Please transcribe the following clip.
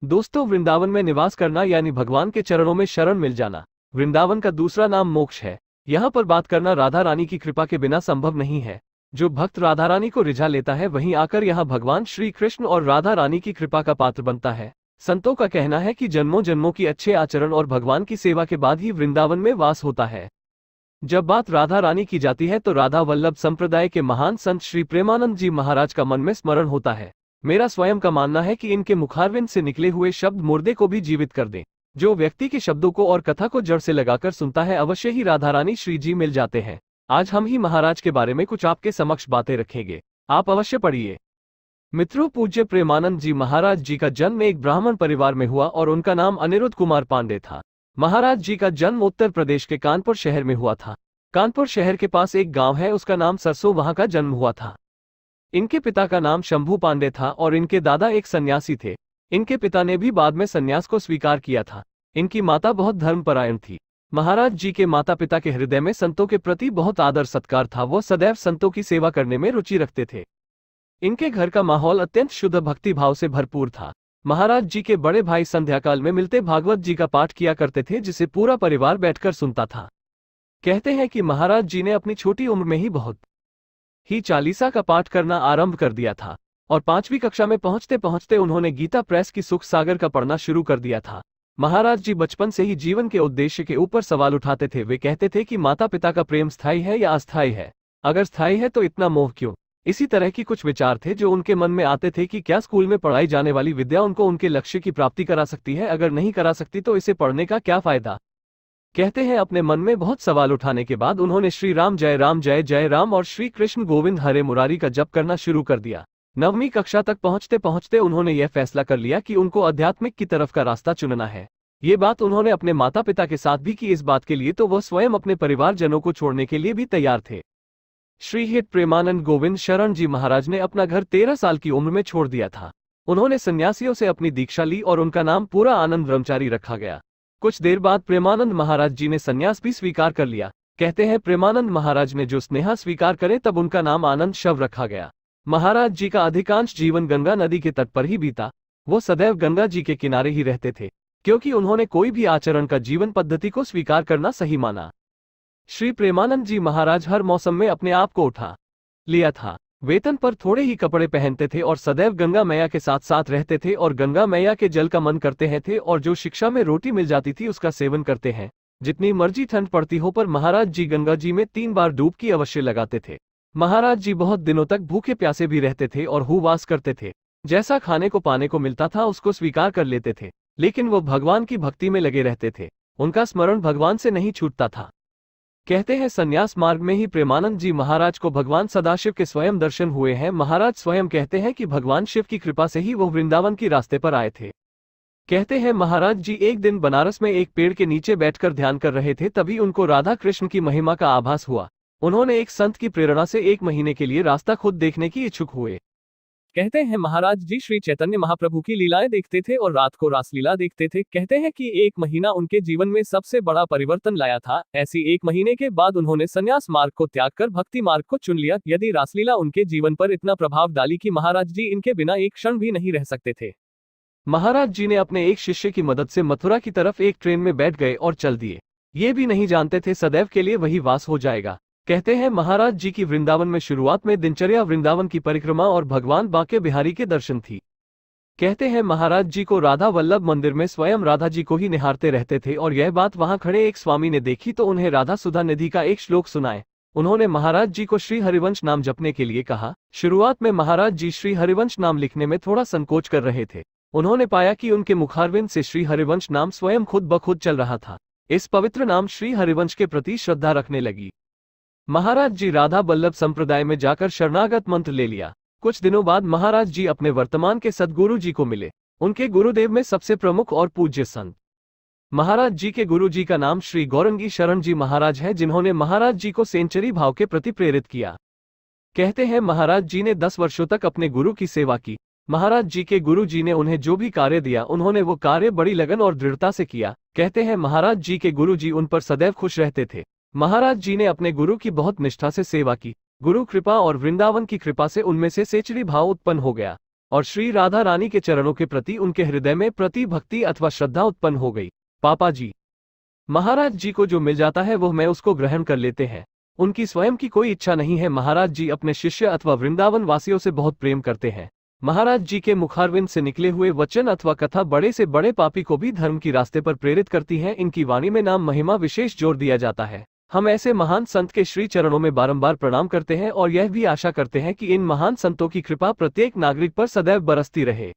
दोस्तों, वृंदावन में निवास करना यानी भगवान के चरणों में शरण मिल जाना। वृंदावन का दूसरा नाम मोक्ष है। यहाँ पर बात करना राधा रानी की कृपा के बिना संभव नहीं है। जो भक्त राधा रानी को रिझा लेता है वहीं आकर यहाँ भगवान श्री कृष्ण और राधा रानी की कृपा का पात्र बनता है। संतों का कहना है कि जन्मों जन्मों की अच्छे आचरण और भगवान की सेवा के बाद ही वृंदावन में वास होता है। जब बात राधा रानी की जाती है तो राधा वल्लभ संप्रदाय के महान संत श्री प्रेमानंद जी महाराज का मन में स्मरण होता है। मेरा स्वयं का मानना है कि इनके मुखारविंद से निकले हुए शब्द मुर्दे को भी जीवित कर दें। जो व्यक्ति के शब्दों को और कथा को जड़ से लगाकर सुनता है अवश्य ही राधा रानी श्री जी मिल जाते हैं। आज हम ही महाराज के बारे में कुछ आपके समक्ष बातें रखेंगे, आप अवश्य पढ़िए। मित्रों, पूज्य प्रेमानंद जी महाराज जी का जन्म एक ब्राह्मण परिवार में हुआ और उनका नाम अनिरुद्ध कुमार पांडे था। महाराज जी का जन्म उत्तर प्रदेश के कानपुर शहर में हुआ था। कानपुर शहर के पास एक गांव है, उसका नाम सरसों, वहां का जन्म हुआ था। इनके पिता का नाम शंभू पांडे था और इनके दादा एक सन्यासी थे। इनके पिता ने भी बाद में सन्यास को स्वीकार किया था। इनकी माता बहुत धर्मपरायण थी। महाराज जी के माता पिता के हृदय में संतों के प्रति बहुत आदर सत्कार था। वो सदैव संतों की सेवा करने में रुचि रखते थे। इनके घर का माहौल अत्यंत शुद्ध भक्ति भाव से भरपूर था। महाराज जी के बड़े भाई संध्याकाल में मिलते भागवत जी का पाठ किया करते थे, जिसे पूरा परिवार बैठकर सुनता था। कहते हैं कि महाराज जी ने अपनी छोटी उम्र में ही बहुत ही चालीसा का पाठ करना आरंभ कर दिया था और 5वीं कक्षा में पहुंचते पहुंचते उन्होंने गीता प्रेस की सुख सागर का पढ़ना शुरू कर दिया था। महाराज जी बचपन से ही जीवन के उद्देश्य के ऊपर सवाल उठाते थे। वे कहते थे कि माता पिता का प्रेम स्थायी है या अस्थायी है, अगर स्थायी है तो इतना मोह क्यों। इसी तरह की कुछ विचार थे जो उनके मन में आते थे कि क्या स्कूल में पढ़ाई जाने वाली विद्या उनको उनके लक्ष्य की प्राप्ति करा सकती है, अगर नहीं करा सकती तो इसे पढ़ने का क्या फायदा। कहते हैं अपने मन में बहुत सवाल उठाने के बाद उन्होंने श्री राम जय जय राम और श्री कृष्ण गोविंद हरे मुरारी का जप करना शुरू कर दिया। 9वीं कक्षा तक पहुंचते पहुंचते उन्होंने यह फैसला कर लिया कि उनको आध्यात्मिक की तरफ का रास्ता चुनना है। ये बात उन्होंने अपने माता पिता के साथ भी की। इस बात के लिए तो वह स्वयं अपने परिवारजनों को छोड़ने के लिए भी तैयार थे। श्री हित प्रेमानंद गोविंद शरण जी महाराज ने अपना घर 13 साल की उम्र में छोड़ दिया था। उन्होंने सन्यासियों से अपनी दीक्षा ली और उनका नाम पूरा आनंद ब्रह्मचारी रखा गया। कुछ देर बाद प्रेमानंद महाराज जी ने सन्यास भी स्वीकार कर लिया। कहते हैं प्रेमानंद महाराज ने जो स्नेहा स्वीकार करे तब उनका नाम आनंद शव रखा गया। महाराज जी का अधिकांश जीवन गंगा नदी के तट पर ही बीता। वो सदैव गंगा जी के किनारे ही रहते थे, क्योंकि उन्होंने कोई भी आचरण का जीवन पद्धति को स्वीकार करना सही माना। श्री प्रेमानंद जी महाराज हर मौसम में अपने आप को उठा लिया था। वेतन पर थोड़े ही कपड़े पहनते थे और सदैव गंगा मैया के साथ साथ रहते थे और गंगा मैया के जल का मन करते हैं थे और जो शिक्षा में रोटी मिल जाती थी उसका सेवन करते हैं। जितनी मर्जी ठंड पड़ती हो पर महाराज जी गंगा जी में 3 बार डुबकी अवश्य लगाते थे। महाराज जी बहुत दिनों तक भूखे प्यासे भी रहते थे और उपवास करते थे। जैसा खाने को पाने को मिलता था उसको स्वीकार कर लेते थे, लेकिन वो भगवान की भक्ति में लगे रहते थे। उनका स्मरण भगवान से नहीं छूटता था। कहते हैं संन्यास मार्ग में ही प्रेमानंद जी महाराज को भगवान सदाशिव के स्वयं दर्शन हुए हैं। महाराज स्वयं कहते हैं कि भगवान शिव की कृपा से ही वो वृंदावन की रास्ते पर आए थे। कहते हैं महाराज जी एक दिन बनारस में एक पेड़ के नीचे बैठकर ध्यान कर रहे थे, तभी उनको राधा कृष्ण की महिमा का आभास हुआ। उन्होंने एक संत की प्रेरणा से 1 महीने के लिए रास्ता खुद देखने की इच्छुक हुए। कहते हैं महाराज जी श्री चैतन्य महाप्रभु की लीलाएं देखते थे और रात को रासलीला देखते थे। कहते हैं कि 1 महीना उनके जीवन में सबसे बड़ा परिवर्तन लाया था। ऐसी 1 महीने के बाद उन्होंने संन्यास मार्ग को त्याग कर भक्ति मार्ग को चुन लिया। यदि रासलीला उनके जीवन पर इतना प्रभाव डाली कि महाराज जी इनके बिना एक क्षण भी नहीं रह सकते थे। महाराज जी ने अपने एक शिष्य की मदद से मथुरा की तरफ एक ट्रेन में बैठ गए और चल दिए। ये भी नहीं जानते थे सदैव के लिए वही वास हो जाएगा। कहते हैं महाराज जी की वृंदावन में शुरुआत में दिनचर्या वृंदावन की परिक्रमा और भगवान बांके बिहारी के दर्शन थी। कहते हैं महाराज जी को राधा वल्लभ मंदिर में स्वयं राधा जी को ही निहारते रहते थे और यह बात वहां खड़े एक स्वामी ने देखी तो उन्हें राधा सुधा निधि का एक श्लोक सुनाए। उन्होंने महाराज जी को श्री हरिवंश नाम जपने के लिए कहा। शुरुआत में महाराज जी श्री हरिवंश नाम लिखने में थोड़ा संकोच कर रहे थे। उन्होंने पाया कि उनके मुखारविंद से श्री हरिवंश नाम स्वयं खुद ब खुद चल रहा था। इस पवित्र नाम श्री हरिवंश के प्रति श्रद्धा रखने लगी। महाराज जी राधा वल्लभ संप्रदाय में जाकर शरणागत मंत्र ले लिया। कुछ दिनों बाद महाराज जी अपने वर्तमान के सद्गुरु जी को मिले। उनके गुरुदेव में सबसे प्रमुख और पूज्य संत महाराज जी के गुरु जी का नाम श्री गौरंगी शरण जी महाराज है, जिन्होंने महाराज जी को सेंचुरी भाव के प्रति प्रेरित किया। कहते हैं महाराज जी ने 10 वर्षों तक अपने गुरु की सेवा की। महाराज जी के गुरु जी ने उन्हें जो भी कार्य दिया उन्होंने वो कार्य बड़ी लगन और दृढ़ता से किया। कहते हैं महाराज जी के गुरु जी उन पर सदैव खुश रहते थे। महाराज जी ने अपने गुरु की बहुत निष्ठा से सेवा की। गुरु कृपा और वृंदावन की कृपा से उनमें से सेचरी भाव उत्पन्न हो गया। और श्री राधा रानी के चरणों के प्रति उनके हृदय में प्रति भक्ति अथवा श्रद्धा उत्पन्न हो गई। पापा जी, महाराज जी को जो मिल जाता है वह मैं उसको ग्रहण कर लेते हैं। उनकी स्वयं की कोई इच्छा नहीं है। महाराज जी अपने शिष्य अथवा वृंदावन वासियों से बहुत प्रेम करते हैं। महाराज जी के मुखारविंद से निकले हुए वचन अथवा कथा बड़े से बड़े पापी को भी धर्म की रास्ते पर प्रेरित करती है। इनकी वाणी में नाम महिमा विशेष जोर दिया जाता है। हम ऐसे महान संत के श्री चरणों में बारंबार प्रणाम करते हैं और यह भी आशा करते हैं कि इन महान संतों की कृपा प्रत्येक नागरिक पर सदैव बरसती रहे।